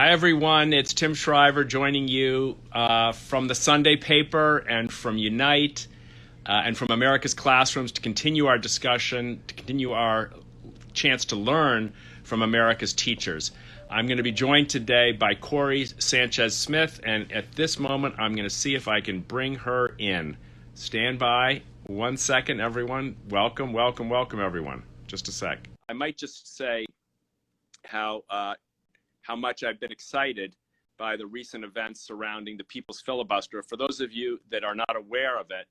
Hi, everyone. It's Tim Shriver joining you from the Sunday paper and from Unite and from America's Classrooms to continue our discussion, to continue our chance to learn from America's teachers. I'm going to be joined today by Kori Sanchez Smith, and at this moment, I'm going to see if I can bring her in. Stand by 1 second, everyone. Welcome, welcome, welcome, everyone. Just a sec. I might just say how much I've been excited by the recent events surrounding the People's Filibuster. For those of you that are not aware of it,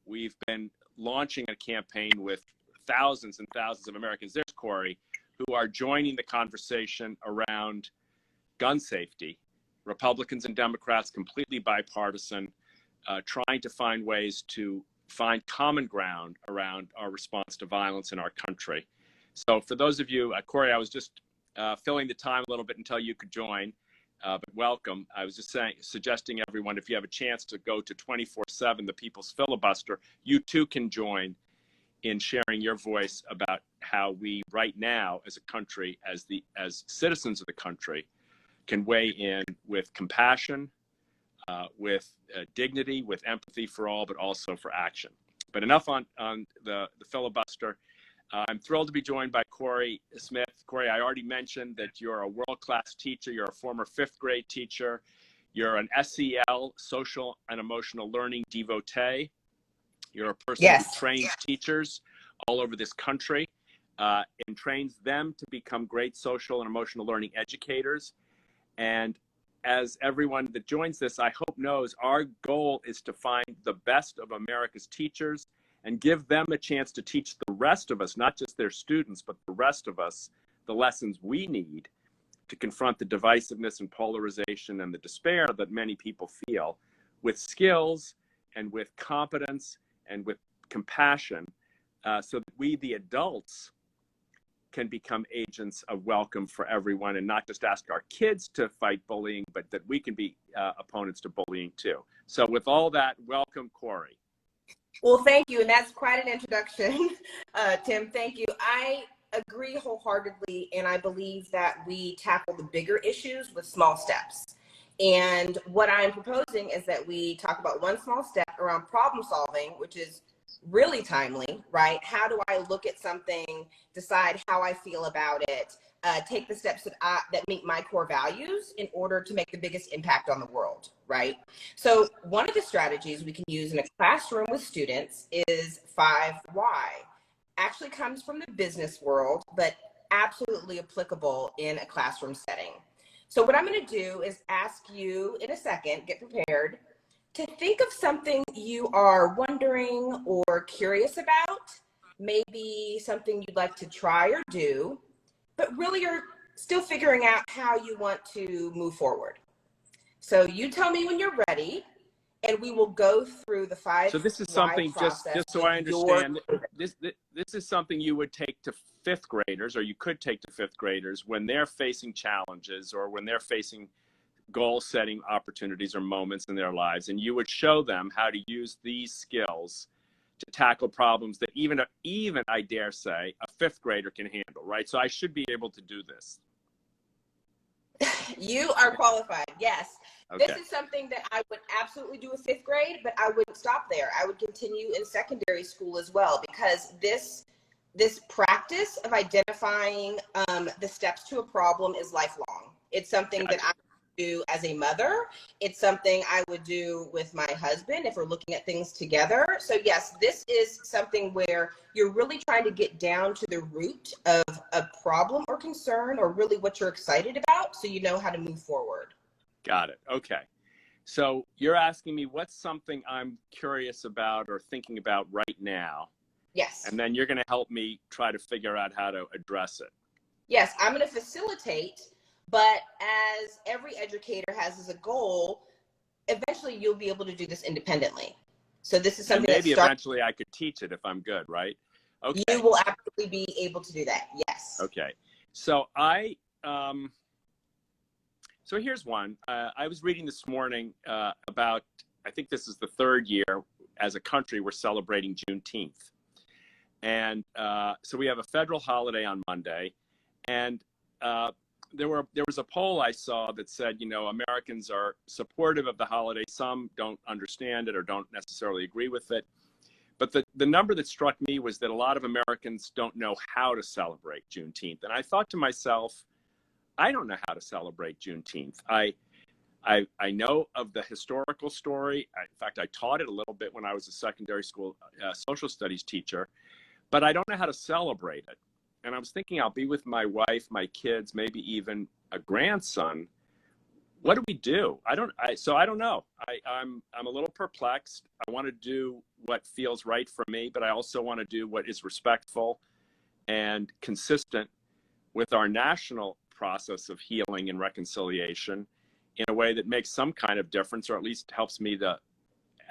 we've been launching a campaign with thousands and thousands of Americans, there's Kori, who are joining the conversation around gun safety. Republicans and Democrats, completely bipartisan, trying to find ways to find common ground around our response to violence in our country. So for those of you, Kori, I was just filling the time a little bit until you could join, but welcome. I was just suggesting everyone, if you have a chance to go to 24/7, the People's Filibuster, you too can join in sharing your voice about how we right now as a country, as citizens of the country, can weigh in with compassion, with dignity, with empathy for all, but also for action. But enough on the filibuster. I'm thrilled to be joined by Kori Smith. Kori, I already mentioned that you're a world-class teacher. You're a former fifth grade teacher. You're an SEL, social and emotional learning devotee. You're a person who trains teachers all over this country and trains them to become great social and emotional learning educators. And as everyone that joins this, I hope knows, our goal is to find the best of America's teachers and give them a chance to teach the rest of us, not just their students, but the rest of us, the lessons we need to confront the divisiveness and polarization and the despair that many people feel, with skills and with competence and with compassion, so that we, the adults, can become agents of welcome for everyone and not just ask our kids to fight bullying, but that we can be opponents to bullying too. So with all that, welcome, Kori. Well, thank you. And that's quite an introduction, Tim. Thank you. I agree wholeheartedly. And I believe that we tackle the bigger issues with small steps. And what I'm proposing is that we talk about one small step around problem solving, which is really timely, right? How do I look at something, decide how I feel about it, take the steps that meet my core values in order to make the biggest impact on the world, right? So one of the strategies we can use in a classroom with students is 5 why. Actually comes from the business world, but absolutely applicable in a classroom setting. So what I'm going to do is ask you in a second, get prepared, to think of something you are wondering or curious about, maybe something you'd like to try or do, but really you're still figuring out how you want to move forward. So you tell me when you're ready, and we will go through the 5 So this is something, just so I understand, this is something you would take to fifth graders, or you could take to fifth graders when they're facing challenges or when they're facing goal-setting opportunities or moments in their lives, and you would show them how to use these skills to tackle problems that even I dare say a fifth grader can handle, right? So I should be able to do this. You are qualified, yes. Okay. This is something that I would absolutely do in fifth grade, but I wouldn't stop there. I would continue in secondary school as well, because this practice of identifying the steps to a problem is lifelong. It's something that I do as a mother. It's something I would do with my husband if we're looking at things together. So yes, this is something where you're really trying to get down to the root of a problem or concern, or really what you're excited about, so you know how to move forward. Got it. Okay. So you're asking me what's something I'm curious about or thinking about right now. Yes. And then you're going to help me try to figure out how to address it. Yes, I'm going to facilitate. But as every educator has as a goal, eventually you'll be able to do this independently. So this is something maybe eventually I could teach it if I'm good, right? Okay. You will absolutely be able to do that. Yes. Okay. So so here's one. I was reading this morning about, I think this is the 3rd year as a country we're celebrating Juneteenth. And so we have a federal holiday on Monday. And there was a poll I saw that said, Americans are supportive of the holiday. Some don't understand it or don't necessarily agree with it. But the number that struck me was that a lot of Americans don't know how to celebrate Juneteenth. And I thought to myself, I don't know how to celebrate Juneteenth. I know of the historical story. In fact, I taught it a little bit when I was a secondary school social studies teacher, but I don't know how to celebrate it. And I was thinking, I'll be with my wife, my kids, maybe even a grandson. What do we do? I don't know. I'm a little perplexed. I want to do what feels right for me, but I also want to do what is respectful and consistent with our national process of healing and reconciliation in a way that makes some kind of difference, or at least helps me to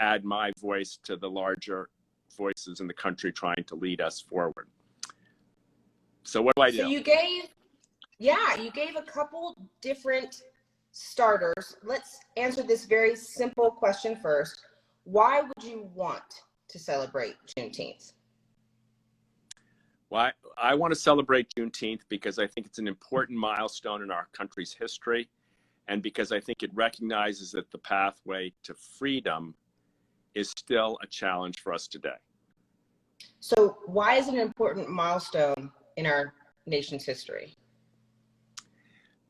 add my voice to the larger voices in the country trying to lead us forward. So what do I do? So you gave a couple different starters. Let's answer this very simple question first. Why would you want to celebrate Juneteenth? Well, I want to celebrate Juneteenth because I think it's an important milestone in our country's history, and because I think it recognizes that the pathway to freedom is still a challenge for us today. So why is it an important milestone in our nation's history?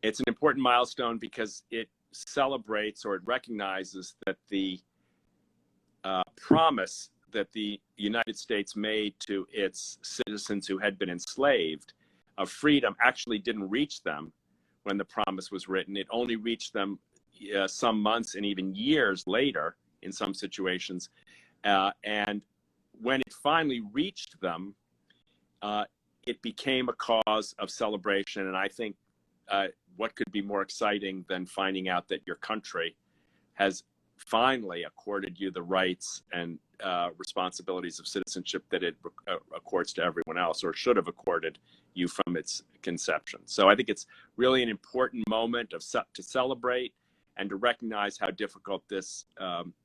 It's an important milestone because it celebrates, or it recognizes, that the promise that the United States made to its citizens who had been enslaved of freedom actually didn't reach them when the promise was written. It only reached them some months and even years later in some situations. And when it finally reached them, it became a cause of celebration. And I think what could be more exciting than finding out that your country has finally accorded you the rights and responsibilities of citizenship that it accords to everyone else, or should have accorded you from its conception. So I think it's really an important moment to celebrate and to recognize how difficult this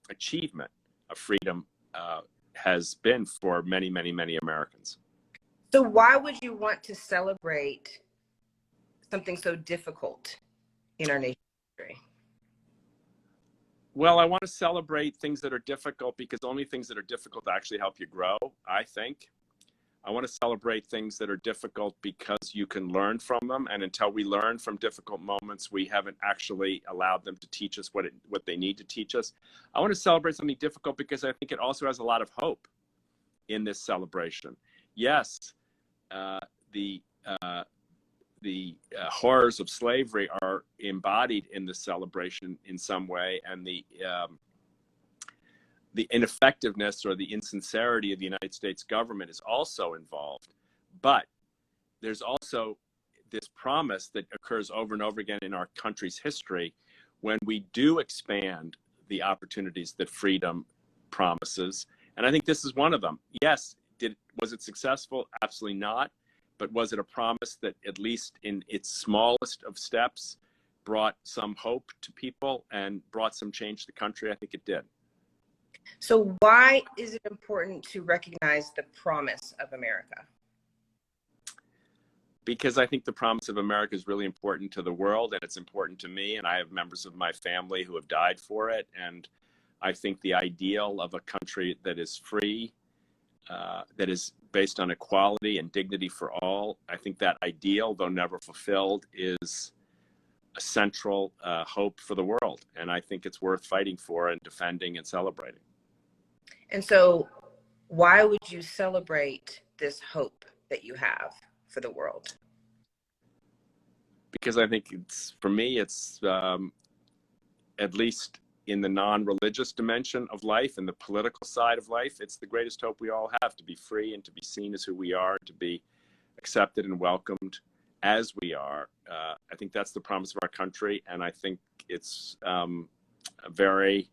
achievement of freedom has been for many, many, many Americans. So why would you want to celebrate something so difficult in our nation's history? Well, I want to celebrate things that are difficult because only things that are difficult actually help you grow, I think. I want to celebrate things that are difficult because you can learn from them. And until we learn from difficult moments, we haven't actually allowed them to teach us what they need to teach us. I want to celebrate something difficult because I think it also has a lot of hope in this celebration. Yes, the horrors of slavery are embodied in the celebration in some way, and the ineffectiveness or the insincerity of the United States government is also involved. But there's also this promise that occurs over and over again in our country's history when we do expand the opportunities that freedom promises. And I think this is one of them. Yes, was it successful? Absolutely not. But was it a promise that, at least in its smallest of steps, brought some hope to people and brought some change to the country? I think it did. So why is it important to recognize the promise of America? Because I think the promise of America is really important to the world, and it's important to me, and I have members of my family who have died for it. And I think the ideal of a country that is free, that is based on equality and dignity for all, I think that ideal, though never fulfilled, is a central hope for the world. And I think it's worth fighting for and defending and celebrating. And so why would you celebrate this hope that you have for the world? Because I think for me, it's at least in the non-religious dimension of life and the political side of life, it's the greatest hope we all have, to be free and to be seen as who we are, to be accepted and welcomed as we are. I think that's the promise of our country, and I think it's a very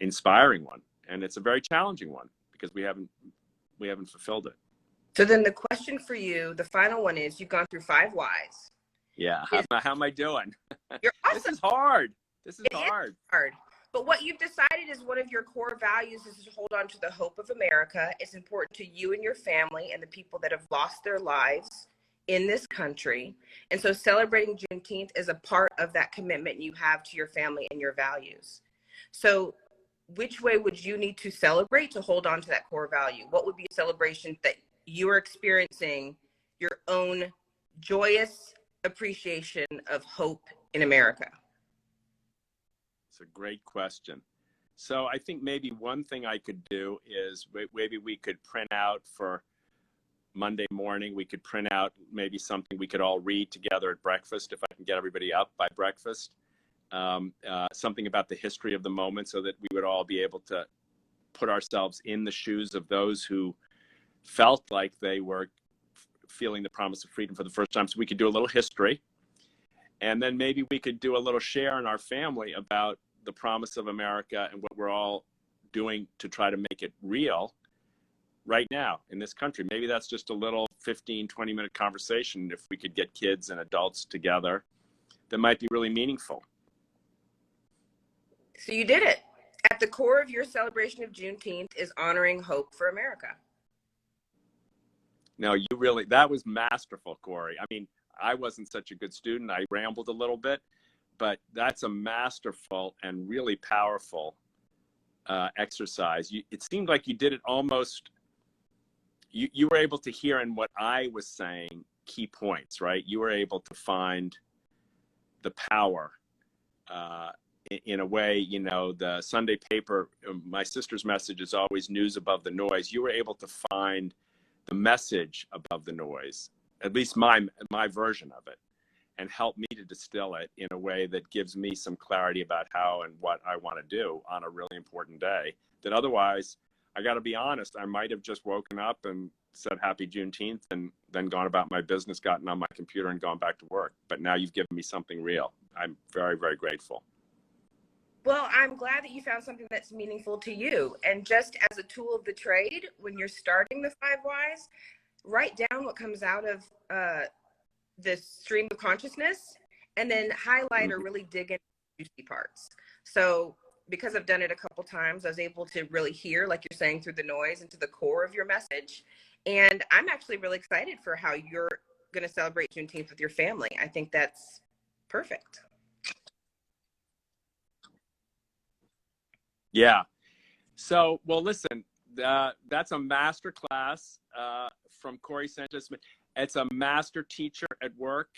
inspiring one, and it's a very challenging one because we haven't fulfilled it. So then the question for you, the final one is, you've gone through 5 whys. Yeah, how am I doing? You're awesome. This is hard. It is hard. But what you've decided is one of your core values is to hold on to the hope of America. It's important to you and your family and the people that have lost their lives in this country. And so celebrating Juneteenth is a part of that commitment you have to your family and your values. So which way would you need to celebrate to hold on to that core value? What would be a celebration that you are experiencing your own joyous appreciation of hope in America? It's a great question. So I think maybe one thing I could do is maybe we could print out for Monday morning, we could print out maybe something we could all read together at breakfast, if I can get everybody up by breakfast. Something about the history of the moment so that we would all be able to put ourselves in the shoes of those who felt like they were feeling the promise of freedom for the first time. So we could do a little history. And then maybe we could do a little share in our family about the promise of America and what we're all doing to try to make it real right now in this country. Maybe that's just a little 15, 20-minute conversation if we could get kids and adults together that might be really meaningful. So you did it. At the core of your celebration of Juneteenth is honoring hope for America. No, you really, that was masterful, Kori. I mean, I wasn't such a good student. I rambled a little bit, but that's a masterful and really powerful exercise. It seemed like you did it almost, you were able to hear in what I was saying key points, right? You were able to find the power in a way, you know, the Sunday paper, my sister's message is always news above the noise. You were able to find the message above the noise, at least my version of it, and help me to distill it in a way that gives me some clarity about how and what I want to do on a really important day. That otherwise, I got to be honest, I might have just woken up and said happy Juneteenth and then gone about my business, gotten on my computer and gone back to work. But now you've given me something real. I'm very, very grateful. Well, I'm glad that you found something that's meaningful to you. And just as a tool of the trade, when you're starting the 5 whys, write down what comes out of this stream of consciousness and then highlight or really dig into the juicy parts. So because I've done it a couple times, I was able to really hear, like you're saying, through the noise into the core of your message. And I'm actually really excited for how you're going to celebrate Juneteenth with your family. I think that's perfect. Yeah. So, well, listen, that's a master class from Koris Sanchez. It's a master teacher at work.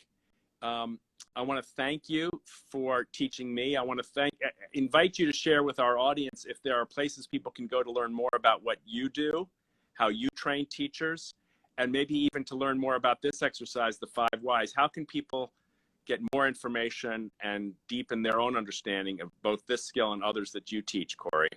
I want to thank you for teaching me. I want to invite you to share with our audience if there are places people can go to learn more about what you do, how you train teachers, and maybe even to learn more about this exercise, the 5 whys. How can people get more information and deepen their own understanding of both this skill and others that you teach, Kori?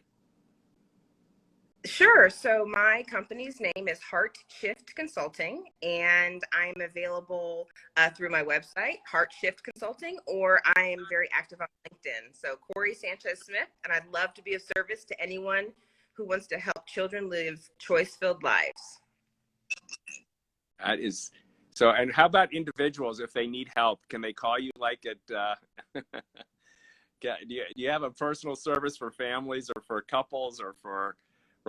Sure. So my company's name is Heart Shift Consulting, and I'm available through my website, Heart Shift Consulting, or I am very active on LinkedIn. So Kori Sanchez Smith, and I'd love to be of service to anyone who wants to help children live choice-filled lives. That is so. And how about individuals? If they need help, can they call you like at? Do you have a personal service for families or for couples or for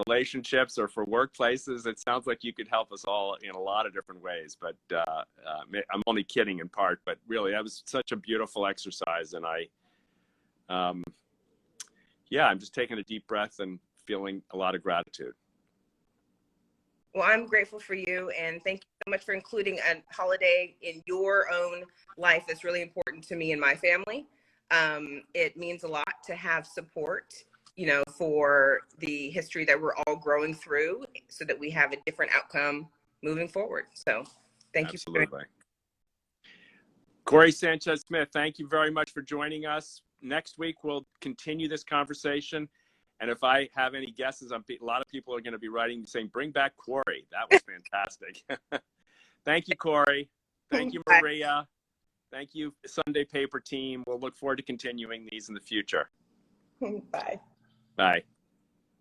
relationships or for workplaces? It sounds like you could help us all in a lot of different ways, but I'm only kidding in part, but really that was such a beautiful exercise. And I'm just taking a deep breath and feeling a lot of gratitude. Well, I'm grateful for you, and thank you so much for including a holiday in your own life that's really important to me and my family. It means a lot to have support, you know, for the history that we're all growing through so that we have a different outcome moving forward. So thank you. Absolutely. Koris Sanchez Smith, thank you very much for joining us. Next week, we'll continue this conversation. And if I have any guesses, a lot of people are going to be writing saying, bring back Kori. That was fantastic. Thank you, Kori. Thank you, Maria. Thank you, Sunday Paper team. We'll look forward to continuing these in the future. Bye. Bye.